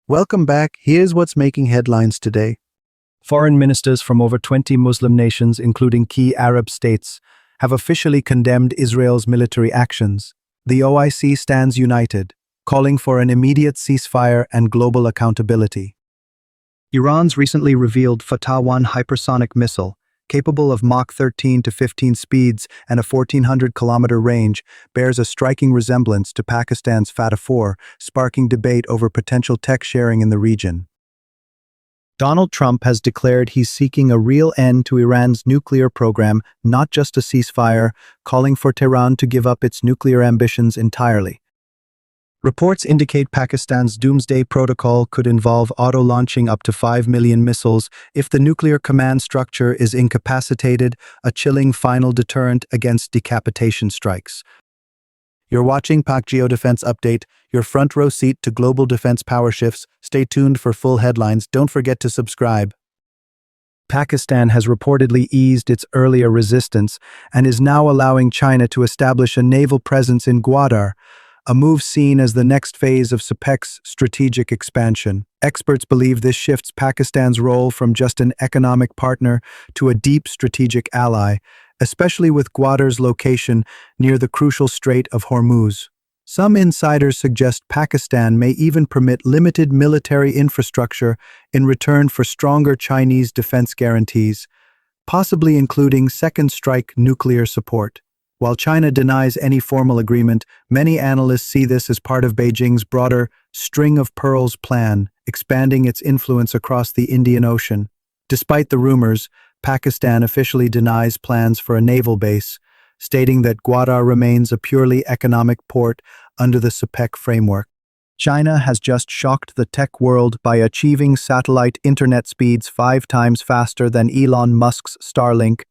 Welcome back. Here's what's making headlines today. Foreign ministers from over 20 Muslim nations, including key Arab states, have officially condemned Israel's military actions. The OIC stands united, calling for an immediate ceasefire and global accountability. Iran's recently revealed Fatah-I hypersonic missile, capable of Mach 13 to 15 speeds and a 1,400-kilometer range, bears a striking resemblance to Pakistan's Fatah-IV, sparking debate over potential tech sharing in the region. Donald Trump has declared he's seeking a real end to Iran's nuclear program, not just a ceasefire, calling for Tehran to give up its nuclear ambitions entirely. Reports indicate Pakistan's Doomsday Protocol could involve auto-launching up to 5 million missiles if the nuclear command structure is incapacitated, a chilling final deterrent against decapitation strikes. You're watching Pakistangeo Defence Update, your front row seat to global defense power shifts. Stay tuned for full headlines. Don't forget to subscribe. Pakistan has reportedly eased its earlier resistance and is now allowing China to establish a naval presence in Gwadar, a move seen as the next phase of CPEC's strategic expansion. Experts believe this shifts Pakistan's role from just an economic partner to a deep strategic ally, especially with Gwadar's location near the crucial Strait of Hormuz. Some insiders suggest Pakistan may even permit limited military infrastructure in return for stronger Chinese defense guarantees, possibly including second strike nuclear support. While China denies any formal agreement, many analysts see this as part of Beijing's broader string of pearls plan, expanding its influence across the Indian Ocean. Despite the rumors, Pakistan officially denies plans for a naval base, stating that Gwadar remains a purely economic port under the CPEC framework. China has just shocked the tech world by achieving satellite internet speeds 5 times faster than Elon Musk's Starlink,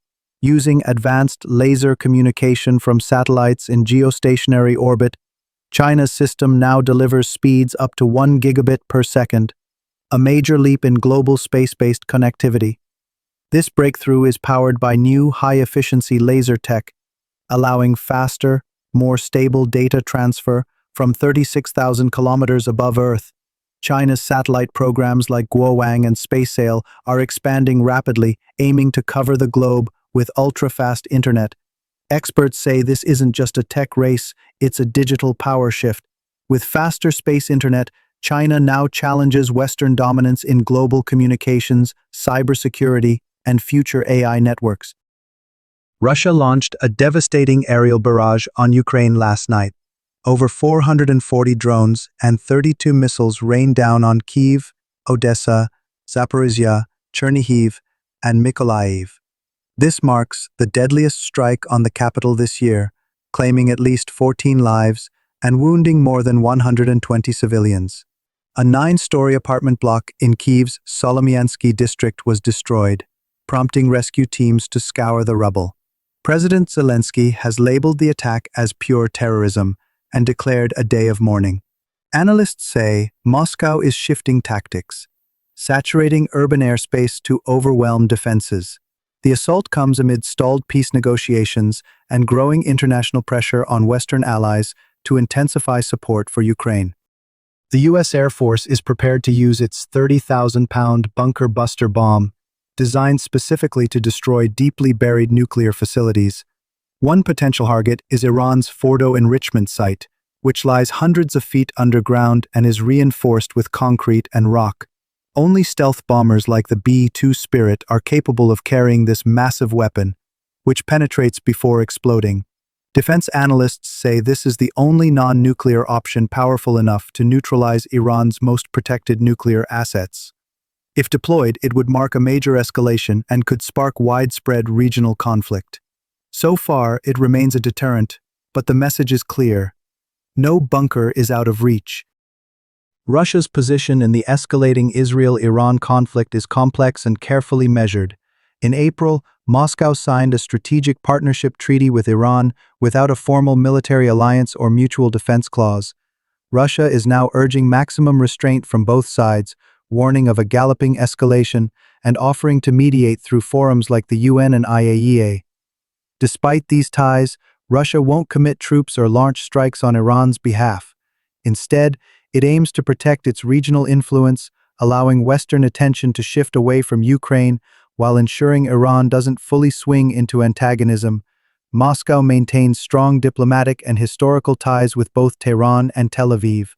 using advanced laser communication from satellites in geostationary orbit. China's system now delivers speeds up to 1 gigabit per second, a major leap in global space-based connectivity. This breakthrough is powered by new high-efficiency laser tech, allowing faster, more stable data transfer from 36,000 kilometers above Earth. China's satellite programs like Guowang and SpaceSail are expanding rapidly, aiming to cover the globe with ultra-fast internet. Experts say this isn't just a tech race, it's a digital power shift. With faster space internet, China now challenges Western dominance in global communications, cybersecurity, and future AI networks. Russia launched a devastating aerial barrage on Ukraine last night. Over 440 drones and 32 missiles rained down on Kyiv, Odessa, Zaporizhia, Chernihiv, and Mykolaiv. This marks the deadliest strike on the capital this year, claiming at least 14 lives and wounding more than 120 civilians. A 9-story apartment block in Kyiv's Solomyansky district was destroyed, prompting rescue teams to scour the rubble. President Zelensky has labeled the attack as pure terrorism and declared a day of mourning. Analysts say Moscow is shifting tactics, saturating urban airspace to overwhelm defenses. The assault comes amid stalled peace negotiations and growing international pressure on Western allies to intensify support for Ukraine. The U.S. Air Force is prepared to use its 30,000-pound bunker buster bomb, designed specifically to destroy deeply buried nuclear facilities. One potential target is Iran's Fordo enrichment site, which lies hundreds of feet underground and is reinforced with concrete and rock. Only stealth bombers like the B-2 Spirit are capable of carrying this massive weapon, which penetrates before exploding. Defense analysts say this is the only non-nuclear option powerful enough to neutralize Iran's most protected nuclear assets. If deployed, it would mark a major escalation and could spark widespread regional conflict. So far, it remains a deterrent, but the message is clear. No bunker is out of reach. Russia's position in the escalating Israel-Iran conflict is complex and carefully measured. In April, Moscow signed a strategic partnership treaty with Iran without a formal military alliance or mutual defense clause. Russia is now urging maximum restraint from both sides, warning of a galloping escalation, and offering to mediate through forums like the UN and IAEA. Despite these ties, Russia won't commit troops or launch strikes on Iran's behalf. Instead, It aims to protect its regional influence, allowing Western attention to shift away from Ukraine while ensuring Iran doesn't fully swing into antagonism. Moscow maintains strong diplomatic and historical ties with both Tehran and Tel Aviv.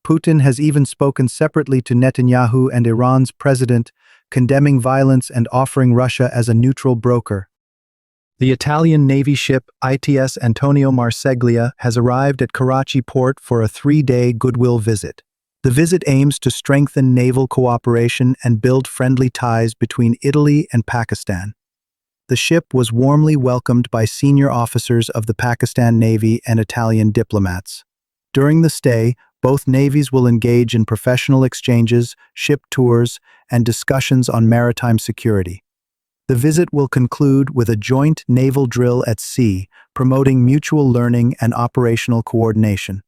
Putin has even spoken separately to Netanyahu and Iran's president, condemning violence and offering Russia as a neutral broker. The Italian Navy ship ITS Antonio Marseglia has arrived at Karachi port for a 3-day goodwill visit. The visit aims to strengthen naval cooperation and build friendly ties between Italy and Pakistan. The ship was warmly welcomed by senior officers of the Pakistan Navy and Italian diplomats. During the stay, both navies will engage in professional exchanges, ship tours, and discussions on maritime security. The visit will conclude with a joint naval drill at sea, promoting mutual learning and operational coordination.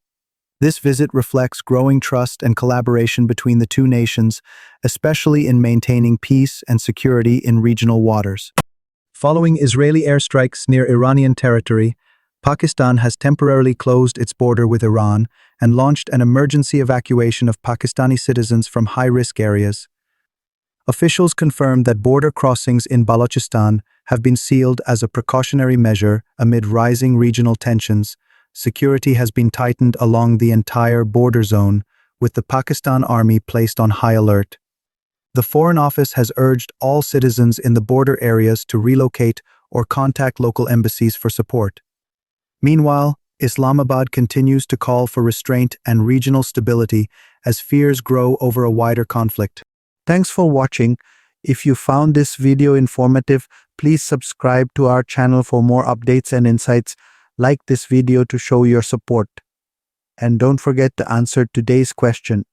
This visit reflects growing trust and collaboration between the two nations, especially in maintaining peace and security in regional waters. Following Israeli airstrikes near Iranian territory, Pakistan has temporarily closed its border with Iran and launched an emergency evacuation of Pakistani citizens from high-risk areas. Officials confirmed that border crossings in Balochistan have been sealed as a precautionary measure amid rising regional tensions. Security has been tightened along the entire border zone, with the Pakistan Army placed on high alert. The Foreign Office has urged all citizens in the border areas to relocate or contact local embassies for support. Meanwhile, Islamabad continues to call for restraint and regional stability as fears grow over a wider conflict. Thanks for watching. If you found this video informative, please subscribe to our channel for more updates and insights. Like this video to show your support. And don't forget to answer today's question.